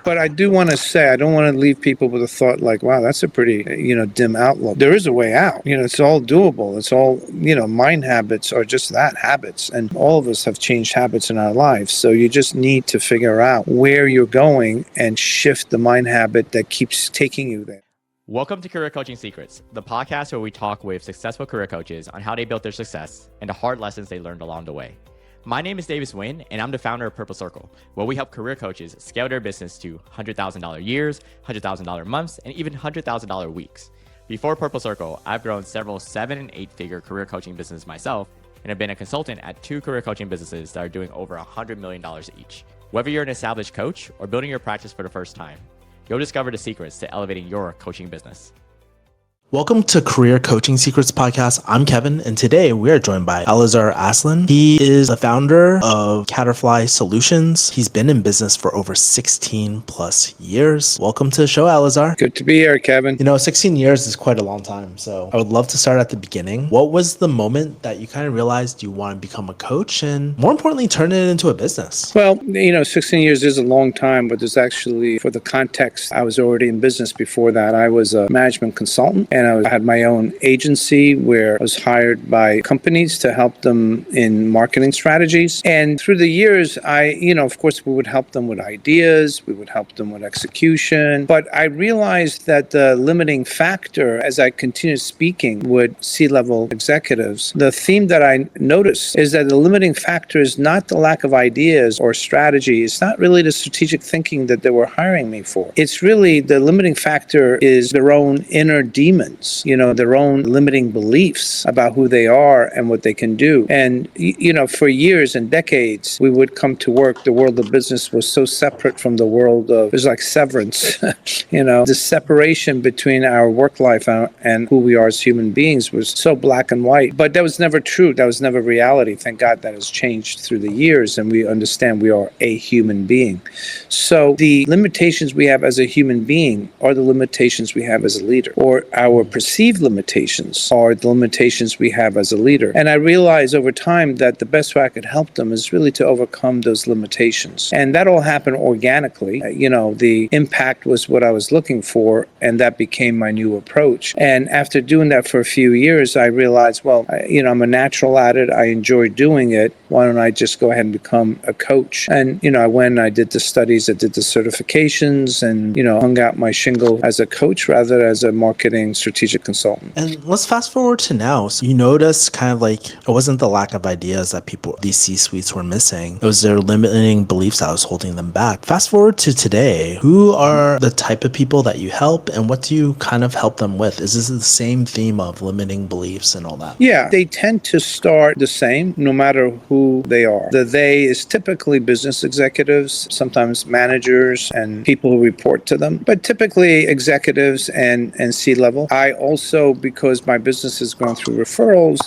But I do want to say, I don't want to leave people with a thought like, wow, that's a pretty, dim outlook. There is a way out. It's all doable. It's all, mind habits are just that, habits. And all of us have changed habits in our lives. So you just need to figure out where you're going and shift the mind habit that keeps taking you there. Welcome to Career Coaching Secrets, the podcast where we talk with successful career coaches on how they built their success and the hard lessons they learned along the way. My name is Davis Nguyen, and I'm the founder of Purple Circle, where we help career coaches scale their business to $100,000 years, $100,000 months, and even $100,000 weeks. Before Purple Circle, I've grown several 7- and 8-figure career coaching businesses myself, and have been a consultant at 2 career coaching businesses that are doing over $100 million each. Whether you're an established coach or building your practice for the first time, you'll discover the secrets to elevating your coaching business. Welcome to Career Coaching Secrets Podcast. I'm Kevin, and today we are joined by Elazar Aslan. He is the founder of Caterfly Solutions. He's been in business for over 16 plus years. Welcome to the show, Elazar. Good to be here, Kevin. 16 years is quite a long time, so I would love to start at the beginning. What was the moment that you kind of realized you want to become a coach and, more importantly, turn it into a business? Well, 16 years is a long time, but there's actually, for the context, I was already in business before that. I was a management consultant. And I had my own agency where I was hired by companies to help them in marketing strategies. And through the years, of course, we would help them with ideas, we would help them with execution. But I realized that the limiting factor, as I continued speaking with C-level executives, the theme that I noticed is that the limiting factor is not the lack of ideas or strategy. It's not really the strategic thinking that they were hiring me for. It's really the limiting factor is their own inner demons. Their own limiting beliefs about who they are and what they can do. And, for years and decades, we would come to work. The world of business was so separate from the world of, it was like severance. The separation between our work life and who we are as human beings was so black and white. But that was never true. That was never reality. Thank God that has changed through the years, and we understand we are a human being. So the limitations we have as a human being are the limitations we have as a leader, or our perceived limitations are the limitations we have as a leader. And I realized over time that the best way I could help them is really to overcome those limitations. And that all happened organically. The impact was what I was looking for, and that became my new approach. And after doing that for a few years, I realized, I'm a natural at it. I enjoy doing it. Why don't I just go ahead and become a coach? And, I went and I did the studies, I did the certifications, and, hung out my shingle as a coach rather than as a marketing strategic consultant. And let's fast forward to now. So you notice kind of like it wasn't the lack of ideas that these C-suites were missing. It was their limiting beliefs that was holding them back. Fast forward to today. Who are the type of people that you help, and what do you kind of help them with? Is this the same theme of limiting beliefs and all that? Yeah, they tend to start the same no matter who they are. The they is typically business executives, sometimes managers and people who report to them, but typically executives and C-level. I also, because my business has gone through referrals,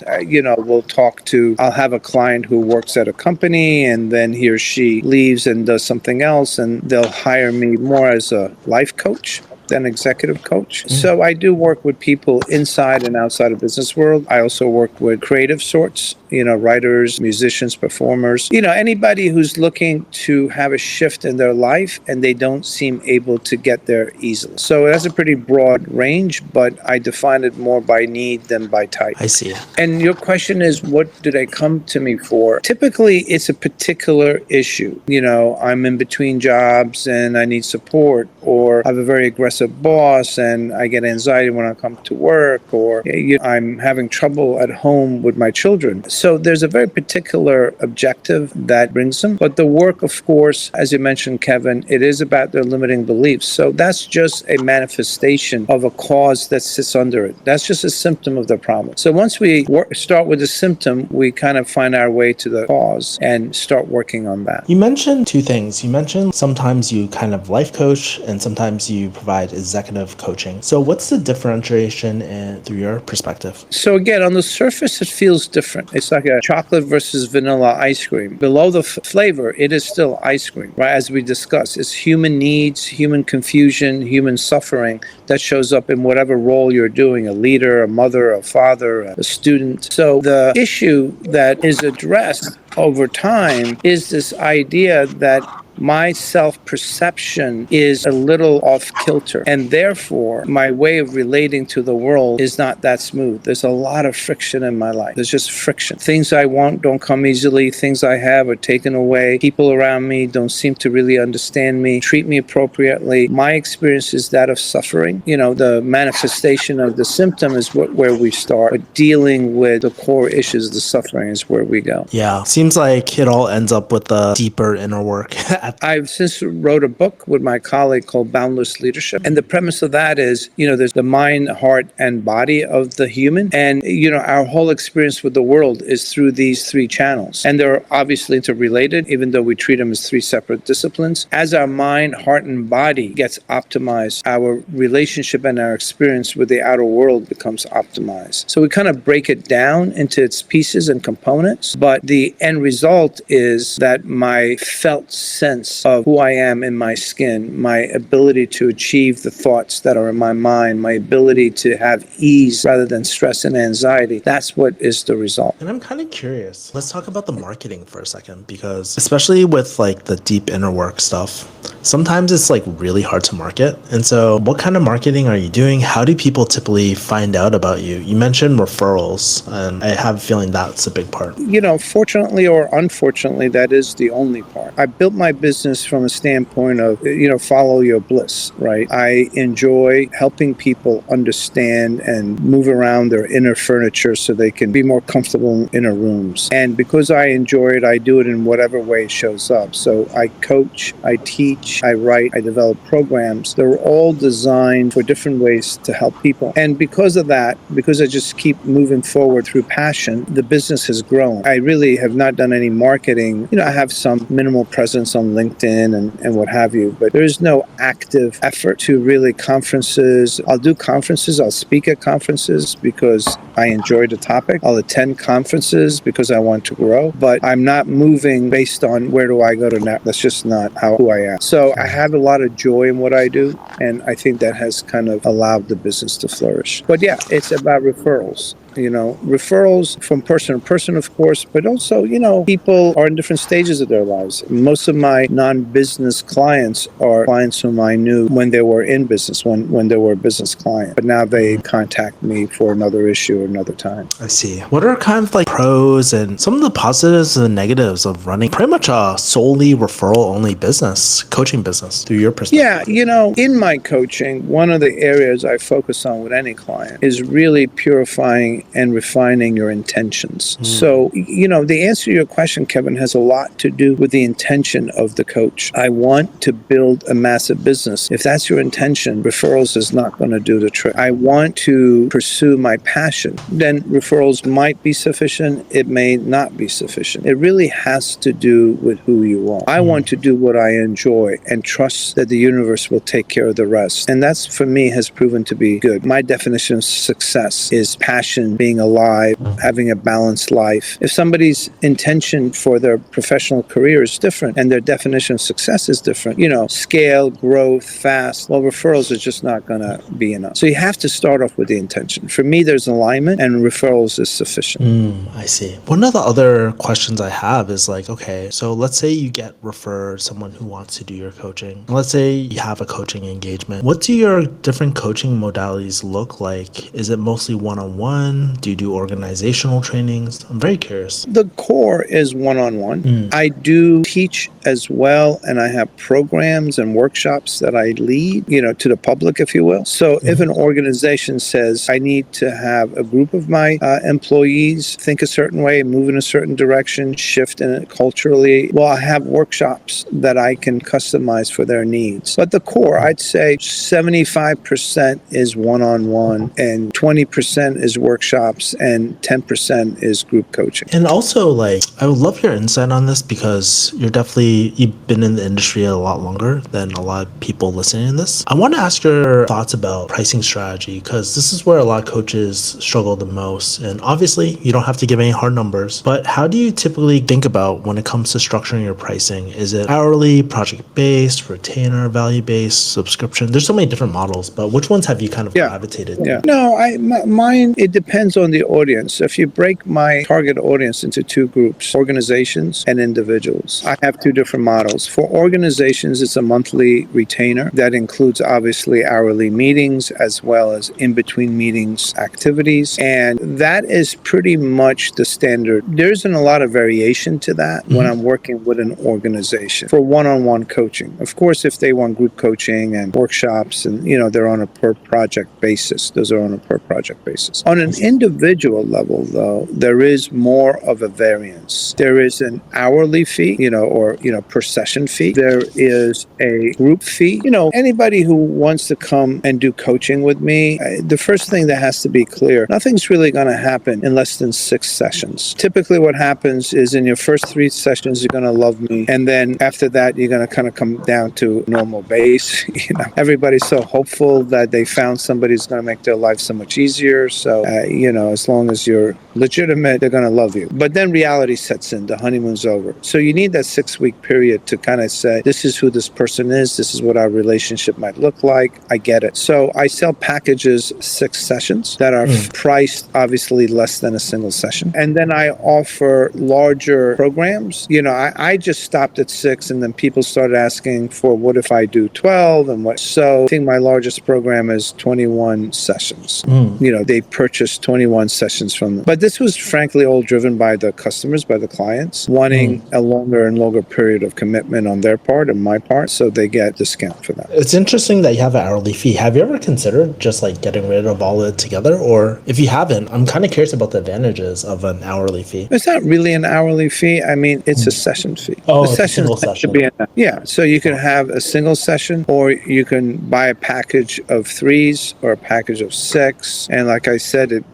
I'll have a client who works at a company, and then he or she leaves and does something else, and they'll hire me more as a life coach than executive coach. So I do work with people inside and outside of business world. I also work with creative sorts, writers, musicians, performers, anybody who's looking to have a shift in their life and they don't seem able to get there easily. So it has a pretty broad range, but I define it more by need than by type. I see. And your question is, what do they come to me for? Typically, it's a particular issue. I'm in between jobs and I need support, or I have a very aggressive boss and I get anxiety when I come to work, or I'm having trouble at home with my children. So there's a very particular objective that brings them. But the work, of course, as you mentioned, Kevin, it is about their limiting beliefs. So that's just a manifestation of a cause that sits under it. That's just a symptom of the problem. So once we start with the symptom, we kind of find our way to the cause and start working on that. You mentioned two things. You mentioned sometimes you kind of life coach and sometimes you provide executive coaching. So what's the differentiation through your perspective? So again, on the surface, it feels different. It's like a chocolate versus vanilla ice cream. Below the flavor, it is still ice cream, right? As we discussed, it's human needs, human confusion, human suffering that shows up in whatever role you're doing, a leader, a mother, a father, a student. So the issue that is addressed over time is this idea that my self-perception is a little off kilter. And therefore, my way of relating to the world is not that smooth. There's a lot of friction in my life. There's just friction. Things I want don't come easily. Things I have are taken away. People around me don't seem to really understand me, treat me appropriately. My experience is that of suffering. The manifestation of the symptom is where we start, but dealing with the core issues, the suffering, is where we go. Yeah, seems like it all ends up with the deeper inner work. I've since wrote a book with my colleague called Boundless Leadership. And the premise of that is, there's the mind, heart, and body of the human. And, our whole experience with the world is through these three channels. And they're obviously interrelated, even though we treat them as three separate disciplines. As our mind, heart, and body gets optimized, our relationship and our experience with the outer world becomes optimized. So we kind of break it down into its pieces and components. But the end result is that my felt sense of who I am in my skin, my ability to achieve the thoughts that are in my mind, my ability to have ease rather than stress and anxiety, that's what is the result. And I'm kind of curious. Let's talk about the marketing for a second, because especially with like the deep inner work stuff, sometimes it's like really hard to market. And so what kind of marketing are you doing? How do people typically find out about you? You mentioned referrals, and I have a feeling that's a big part. Fortunately or unfortunately, that is the only part. I built my business from a standpoint of, follow your bliss, right? I enjoy helping people understand and move around their inner furniture so they can be more comfortable in inner rooms. And because I enjoy it, I do it in whatever way it shows up. So I coach, I teach, I write, I develop programs. They're all designed for different ways to help people. And because of that, because I just keep moving forward through passion, the business has grown. I really have not done any marketing. I have some minimal presence on LinkedIn and what have you, but there is no active effort to really conferences. I'll do conferences. I'll speak at conferences because I enjoy the topic. I'll attend conferences because I want to grow, but I'm not moving based on where do I go to now. That's just not who I am. So I have a lot of joy in what I do, and I think that has kind of allowed the business to flourish. But yeah, it's about referrals. Referrals from person to person, of course, but also, people are in different stages of their lives. Most of my non-business clients are clients whom I knew when they were in business, when they were a business client, but now they contact me for another issue or another time. I see. What are kind of like pros and some of the positives and negatives of running pretty much a solely referral-only business, coaching business, through your perspective? Yeah, in my coaching, one of the areas I focus on with any client is really purifying and refining your intentions. So, the answer to your question, Kevin, has a lot to do with the intention of the coach. I want to build a massive business. If that's your intention, referrals is not going to do the trick. I want to pursue my passion. Then referrals might be sufficient. It may not be sufficient. It really has to do with who you are. I want to do what I enjoy and trust that the universe will take care of the rest. And that's, for me, has proven to be good. My definition of success is passion, being alive, having a balanced life. If somebody's intention for their professional career is different and their definition of success is different, scale, growth, fast, well, referrals are just not going to be enough. So you have to start off with the intention. For me, there's alignment, and referrals is sufficient. I see. One of the other questions I have is like, okay, so let's say you get referred someone who wants to do your coaching. Let's say you have a coaching engagement. What do your different coaching modalities look like? Is it mostly one-on-one? Do you do organizational trainings? I'm very curious. The core is one-on-one. I do teach as well, and I have programs and workshops that I lead, to the public, if you will. So if an organization says, I need to have a group of my employees think a certain way, move in a certain direction, shift in it culturally, well, I have workshops that I can customize for their needs. But the core, I'd say 75% is one-on-one and 20% is workshops and 10% is group coaching. And also, like, I would love your insight on this because you've been in the industry a lot longer than a lot of people listening to this. I want to ask your thoughts about pricing strategy, because this is where a lot of coaches struggle the most. And obviously, you don't have to give any hard numbers, but how do you typically think about when it comes to structuring your pricing? Is it hourly, project-based, retainer, value-based, subscription? There's so many different models, but which ones have you kind of gravitated to? No, mine, it depends depends on the audience. If you break my target audience into two groups, organizations and individuals, I have two different models. For organizations, it's a monthly retainer that includes obviously hourly meetings as well as in-between meetings activities. And that is pretty much the standard. There isn't a lot of variation to that when I'm working with an organization for one-on-one coaching. Of course, if they want group coaching and workshops and, they're on a per project basis. Those are on a per project basis. On an individual level, though, there is more of a variance. There is an hourly fee, or per session fee. There is a group fee. Anybody who wants to come and do coaching with me, the first thing that has to be clear, nothing's really going to happen in less than 6 sessions. Typically what happens is in your first 3 sessions, you're going to love me. And then after that, you're going to kind of come down to normal base. Everybody's so hopeful that they found somebody who's going to make their life so much easier. So, as long as you're legitimate, they're going to love you. But then reality sets in. The honeymoon's over. So you need that 6-week period to kind of say, this is who this person is. This is what our relationship might look like. I get it. So I sell packages, 6 sessions that are priced obviously less than a single session. And then I offer larger programs. I just stopped at 6 and then people started asking for what if I do 12 and what. So I think my largest program is 21 sessions. They purchased 21 sessions from them. But this was frankly all driven by the customers, by the clients, wanting a longer and longer period of commitment on their part and my part, so they get discount for that. It's interesting that you have an hourly fee. Have you ever considered just like getting rid of all of it together? Or if you haven't, I'm kind of curious about the advantages of an hourly fee. It's not really an hourly fee. I mean, it's a session fee. Oh, the it's a single session. So you can have a single session or you can buy a package of 3s or a package of 6. And like I said,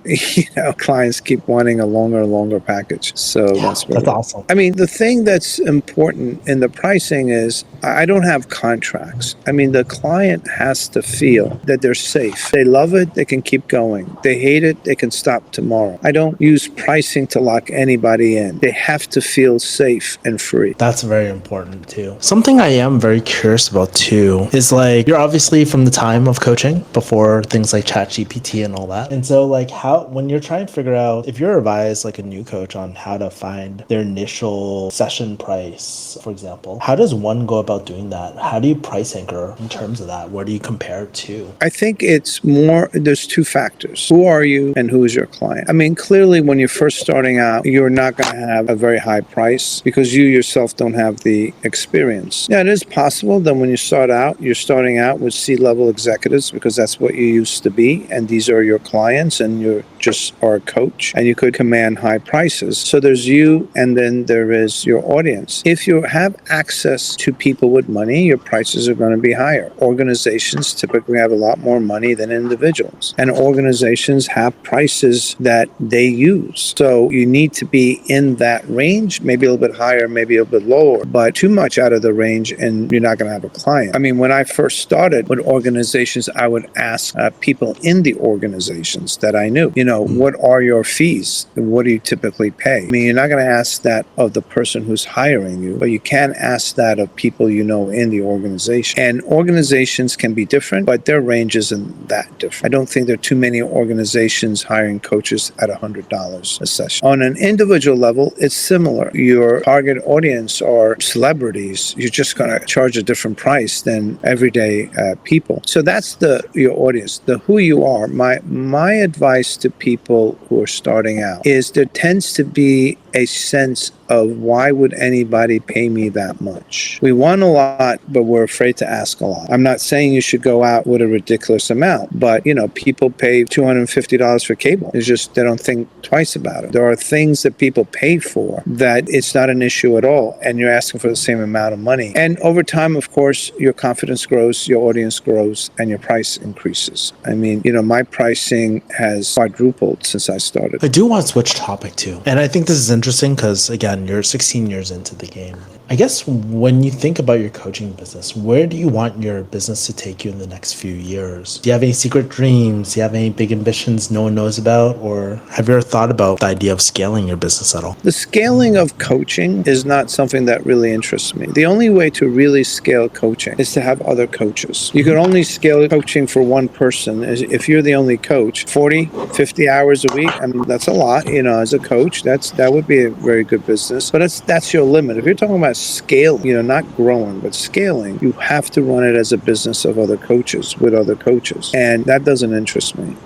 clients keep wanting a longer package. So that's awesome. I mean, the thing that's important in the pricing is I don't have contracts. I mean, the client has to feel that they're safe. They love it, they can keep going. They hate it, they can stop tomorrow. I don't use pricing to lock anybody in. They have to feel safe and free. That's very important too. Something I am very curious about too is like, you're obviously from the time of coaching before things like ChatGPT and all that. And so like when you're trying to figure out, if you're advised like a new coach on how to find their initial session price, for example, how does one go about doing that? How do you price anchor in terms of that? Where do you compare it to? I think it's more, there's 2 factors. Who are you and who is your client? I mean, clearly when you're first starting out, you're not going to have a very high price because you yourself don't have the experience. Yeah, it is possible that when you start out, you're starting out with C-level executives because that's what you used to be. And these are your clients and you're just are a coach and you could command high prices. So there's you and then there is your audience. If you have access to people with money, your prices are going to be higher. Organizations typically have a lot more money than individuals. And organizations have prices that they use. So you need to be in that range, maybe a little bit higher, maybe a little bit lower, but too much out of the range and you're not going to have a client. I mean, when I first started with organizations, I would ask people in the organizations that I knew, what are your fees? What do you typically pay? I mean, you're not going to ask that of the person who's hiring you, but you can ask that of people in the organization. And organizations can be different, but their range isn't that different. I don't think there are too many organizations hiring coaches at $100 a session. On an individual level, it's similar. Your target audience are celebrities. You're just going to charge a different price than everyday people. So that's your audience, the who you are. My advice to people who are starting out is there tends to be a sense of why would anybody pay me that much? We want a lot, but we're afraid to ask a lot. I'm not saying you should go out with a ridiculous amount, but people pay $250 for cable. It's just they don't think twice about it. There are things that people pay for that it's not an issue at all, and you're asking for the same amount of money. And over time, of course, your confidence grows, your audience grows, and your price increases. I mean, my pricing has quadrupled since I started. I do want to switch topic too. And I think this is interesting because, again, you're 16 years into the game. I guess when you think about your coaching business, where do you want your business to take you in the next few years? Do you have any secret dreams? Do you have any big ambitions no one knows about? Or have you ever thought about the idea of scaling your business at all? The scaling of coaching is not something that really interests me. The only way to really scale coaching is to have other coaches. You can only scale coaching for one person. If you're the only coach, 40, 50 hours a week, I mean, that's a lot, as a coach. That would be a very good business, but that's your limit. If you're talking about scale, not growing, but scaling, you have to run it as a business of other coaches with other coaches. And that doesn't interest me.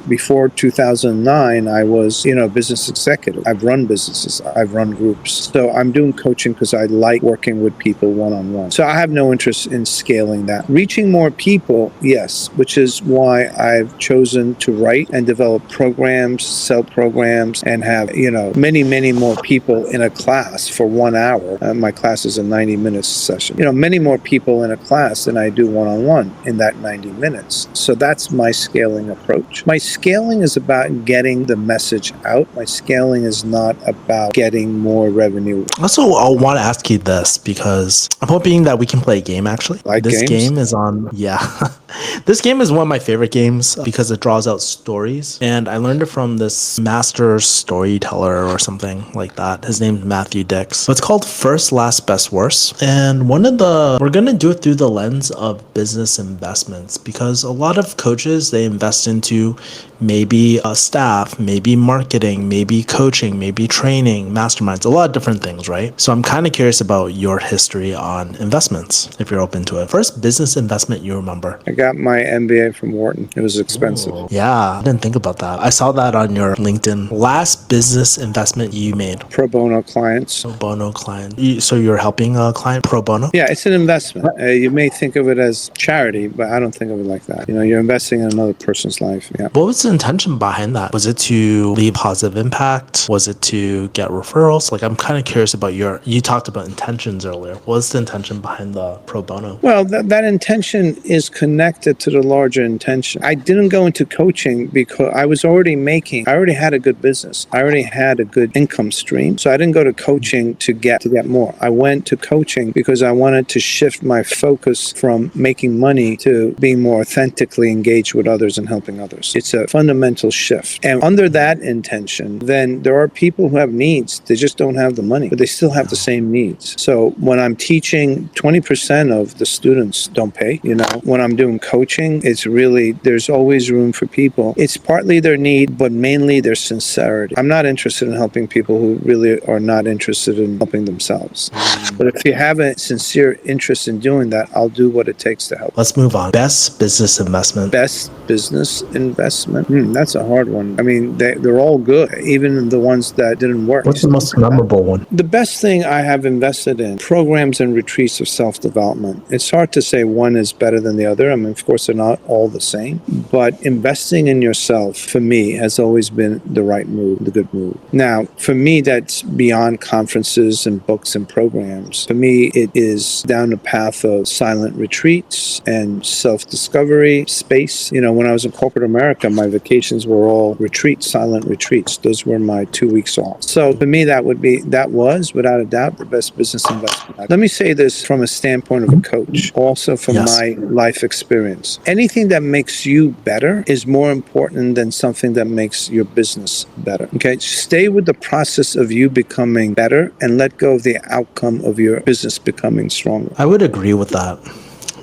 Before 2009, I was, business executive. I've run businesses. I've run groups. So I'm doing coaching because I like working with people one-on-one. So I have no interest in scaling that. Reaching more people, yes, which is why I've chosen to write and develop programs, sell programs, and have, many, many more people in a class for 1 hour. My class is a 90-minute session. Many more people in a class than I do one-on-one in that 90 minutes. So that's my scaling approach. My scaling is about getting the message out. My scaling is not about getting more revenue. Also, I want to ask you this because I'm hoping that we can play a game actually. Like this games? game is on, yeah. This game is one of my favorite games because it draws out stories. And I learned it from this master storyteller or something like that. His name's Matthew Dix. So it's called First, Last, Best, Worst. And we're going to do it through the lens of business investments because a lot of coaches, they invest into maybe staff, maybe marketing, maybe coaching, maybe training, masterminds, a lot of different things, right? So I'm kind of curious about your history on investments, if you're open to it. First business investment you remember? I got my MBA from Wharton. It was expensive. Ooh. Yeah, I didn't think about that. I saw that on your LinkedIn. Last business investment you made? Pro bono clients. Pro bono client. So you're helping a client pro bono? Yeah, it's an investment. You may think of it as charity, but I don't think of it like that. You're investing in another person's life. Yeah. What was the intention behind that? Was it to leave positive impact? Was it to get referrals? Like, I'm kind of curious about you talked about intentions earlier. What was the intention behind the pro bono? Well, that intention is connected to the larger intention. I didn't go into coaching because I already had a good business. I already had a good income stream. So I didn't go to coaching to get more. I went to coaching because I wanted to shift my focus from making money to being more authentically engaged with others and helping others. It's a fundamental shift. And under that intention, then there are people who have needs. They just don't have the money, but they still have the same needs. So when I'm teaching, 20% of the students don't pay. When I'm doing coaching, it's really, there's always room for people. It's partly their need, but mainly their sincerity. I'm not interested in helping people who really are not interested in helping themselves. But if you have a sincere interest in doing that, I'll do what it takes to help. Let's move on. Best business investment. Best business investment? That's a hard one. I mean, they're all good, even the ones that didn't work. What's the most memorable one? The best thing I have invested in, programs and retreats of self-development. It's hard to say one is better than the other. I mean, of course, they're not all the same. But investing in yourself, for me, has always been the right move, the good move. Now, for me, that's beyond conferences and books and programs. For me, it is down the path of silent retreats and self-discovery space. When I was in corporate America, my vacations were all retreats, silent retreats. Those were my 2 weeks off. So for me, that was, without a doubt, the best business investment. Let me say this from a standpoint of a coach, also from my life experience. Anything that makes you better is more important than something that makes your business better. Okay? Stay with the process of you becoming better and let go of the outcome of your business becoming stronger. I would agree with that.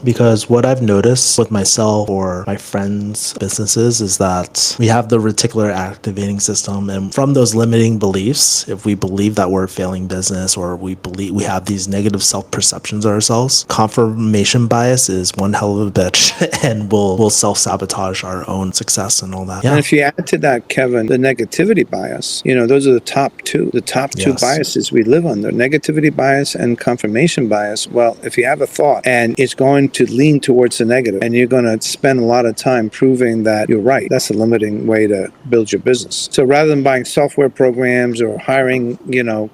Because what I've noticed with myself or my friends' businesses is that we have the reticular activating system, and from those limiting beliefs, if we believe that we're a failing business or we believe we have these negative self-perceptions of ourselves, confirmation bias is one hell of a bitch, and we'll self-sabotage our own success and all that. And if you add to that, Kevin, the negativity bias, those are the top two biases we live under: negativity bias and confirmation bias. Well, if you have a thought and it's going to lean towards the negative, and you're going to spend a lot of time proving that you're right. That's a limiting way to build your business. So rather than buying software programs or hiring,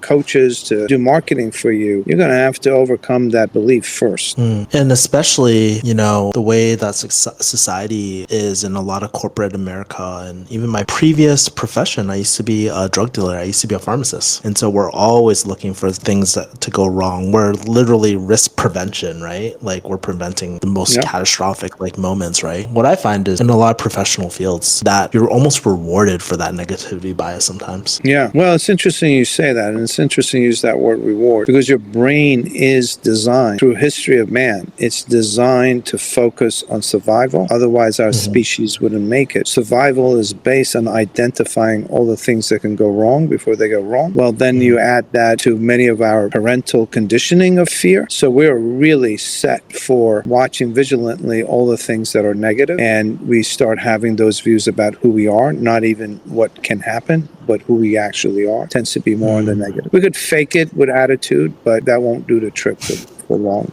coaches to do marketing for you, you're going to have to overcome that belief first. And especially, the way that society is in a lot of corporate America, and even my previous profession, I used to be a drug dealer. I used to be a pharmacist. And so we're always looking for things to go wrong. We're literally risk prevention, right? Like we're preventing the most catastrophic moments, right? What I find is in a lot of professional fields that you're almost rewarded for that negativity bias sometimes. Yeah. Well, it's interesting you say that. And it's interesting you use that word reward, because your brain is designed through history of man. It's designed to focus on survival. Otherwise, our species wouldn't make it. Survival is based on identifying all the things that can go wrong before they go wrong. Well, then you add that to many of our parental conditioning of fear. So we're really set for watching vigilantly all the things that are negative, and we start having those views about who we are, not even what can happen, but who we actually are. Tends to be more on the negative. We could fake it with attitude, but that won't do the trick for long.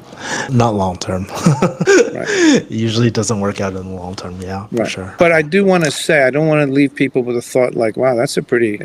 Not long term. Right. It usually doesn't work out in the long term. Yeah, for sure. But I do want to say, I don't want to leave people with a thought like, wow, that's a pretty,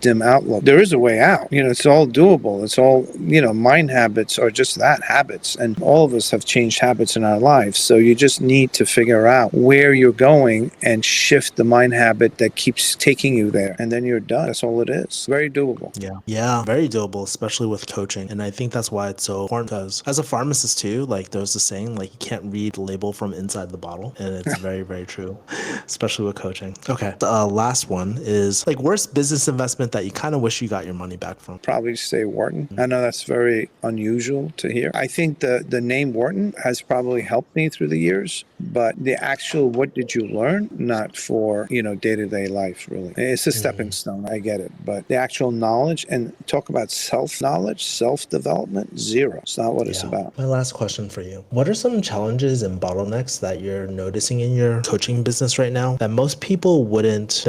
dim outlook. There is a way out. It's all doable. It's all, mind habits are just that, habits. And all of us have changed habits in our lives. So you just need to figure out where you're going and shift the mind habit that keeps taking you there. And then you're done. That's all it is. Very doable. Yeah, very doable, especially with coaching. And I think that's why it's so important, because as a pharmacist too, there's the saying, you can't read the label from inside the bottle. And it's very, very true, especially with coaching. Okay. The last one is worst business investment that you kind of wish you got your money back from. Probably say Wharton. I know that's very unusual to hear. I think the name Wharton has probably helped me through the years, but the actual what did you learn, not for, day-to-day life, really. It's a stepping stone. I get it. But the actual knowledge, and talk about self-knowledge, self-development, zero. It's not what it's about. My last question for you. What are some challenges and bottlenecks that you're noticing in your coaching business right now that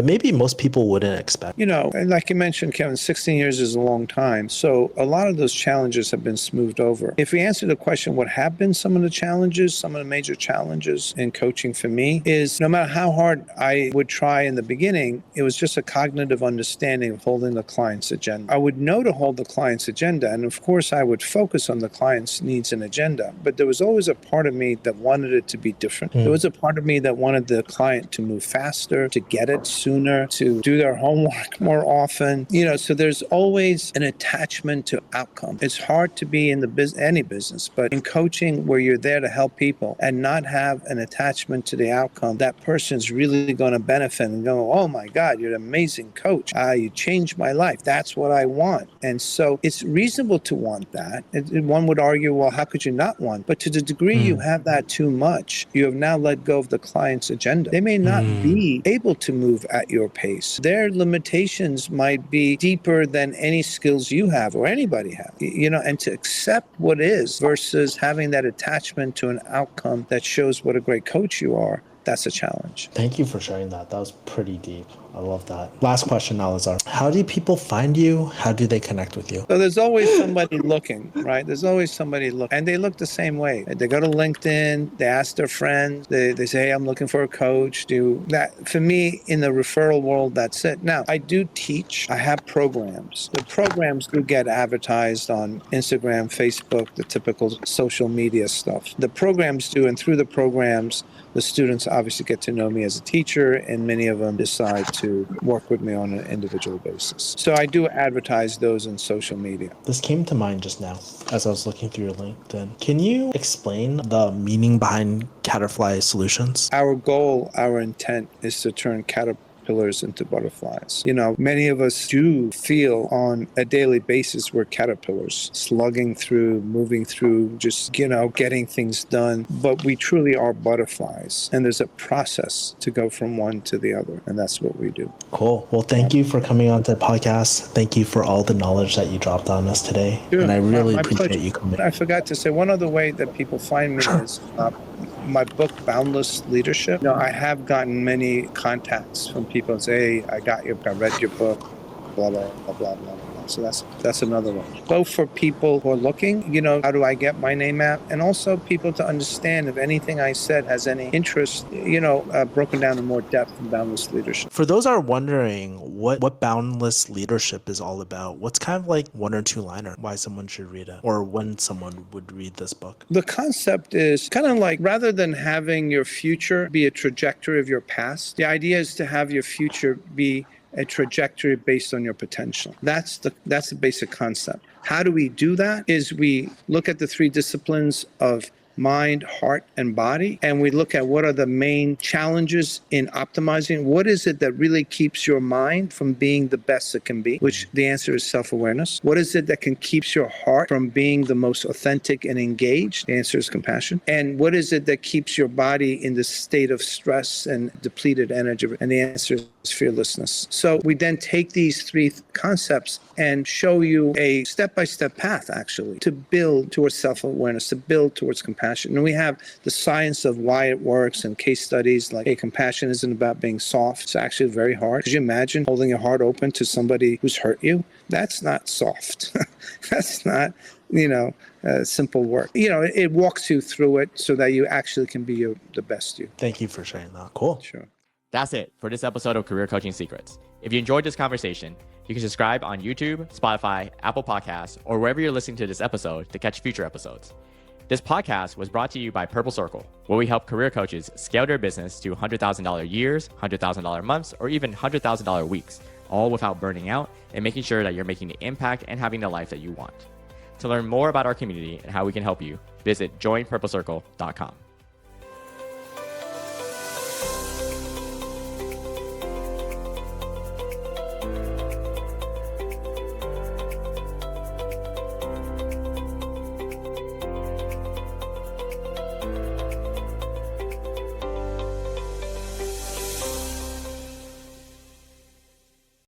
maybe most people wouldn't expect? And like you mentioned, Kevin, 16 years is a long time. So a lot of those challenges have been smoothed over. If we answer the question, what have been some of the challenges, some of the major challenges in coaching for me is no matter how hard I would try in the beginning, it was just a cognitive understanding of holding the client's agenda. I would know to hold the client's agenda. And of course, I would focus on the client's needs and agenda. But there was always a part of me that wanted it to be different. There was a part of me that wanted the client to move faster, to get it sooner, to do their homework more often. So there's always an attachment to outcome. It's hard to be in any business, but in coaching where you're there to help people and not have an attachment to the outcome, that person's really going to benefit and go, oh my God, you're an amazing coach. You changed my life. That's what I want. And so it's reasonable to want that. One would argue, well, how could you not want? But to the degree you have that too much, you have now let go of the client's agenda. They may not be able to move at your pace. Their limitations might be deeper than any skills you have or anybody have, and to accept what is versus having that attachment to an outcome that shows what a great coach you are. That's a challenge. Thank you for sharing that. That was pretty deep. I love that. Last question, Elazar. How do people find you? How do they connect with you? So there's always somebody looking, right? There's always somebody looking. And they look the same way. They go to LinkedIn, they ask their friends, they say, hey, I'm looking for a coach. For me, in the referral world, that's it. Now, I do teach. I have programs. The programs do get advertised on Instagram, Facebook, the typical social media stuff. The programs do, and through the programs, the students obviously get to know me as a teacher, and many of them decide to work with me on an individual basis. So I do advertise those in social media. This came to mind just now as I was looking through your LinkedIn. Can you explain the meaning behind Caterfly Solutions? Our goal, our intent is to turn caterpillars into butterflies. Many of us do feel on a daily basis we're caterpillars, slugging through, moving through, just, getting things done. But we truly are butterflies. And there's a process to go from one to the other. And that's what we do. Cool. Well, thank you for coming on to the podcast. Thank you for all the knowledge that you dropped on us today. Sure. And I really appreciate pleasure. You coming. I forgot to say one other way that people find me is my book, Boundless Leadership. I have gotten many contacts from people and say, hey, I read your book, blah, blah, blah, blah, blah. So that's another one. Both for people who are looking, how do I get my name out? And also people to understand if anything I said has any interest, broken down in more depth in Boundless Leadership. For those are wondering what Boundless Leadership is all about, what's kind of like one or two liner why someone should read it or when someone would read this book? The concept is kind of like, rather than having your future be a trajectory of your past, the idea is to have your future be a trajectory based on your potential. That's the basic concept. How do we do that? Is we look at the three disciplines of mind, heart, and body, and we look at what are the main challenges in optimizing. What is it that really keeps your mind from being the best it can be? Which the answer is self-awareness. What is it that can keep your heart from being the most authentic and engaged? The answer is compassion. And what is it that keeps your body in the state of stress and depleted energy? And the answer is fearlessness. So we then take these three concepts and show you a step-by-step path, actually, to build towards self-awareness, to build towards compassion. And we have the science of why it works and case studies like, hey, compassion isn't about being soft. It's actually very hard. Could you imagine holding your heart open to somebody who's hurt you? That's not soft. That's not, simple work. It walks you through it so that you actually can be the best you. Thank you for sharing that. Cool. Sure. That's it for this episode of Career Coaching Secrets. If you enjoyed this conversation, you can subscribe on YouTube, Spotify, Apple Podcasts, or wherever you're listening to this episode to catch future episodes. This podcast was brought to you by Purple Circle, where we help career coaches scale their business to $100,000 years, $100,000 months, or even $100,000 weeks, all without burning out and making sure that you're making the impact and having the life that you want. To learn more about our community and how we can help you, visit joinpurplecircle.com.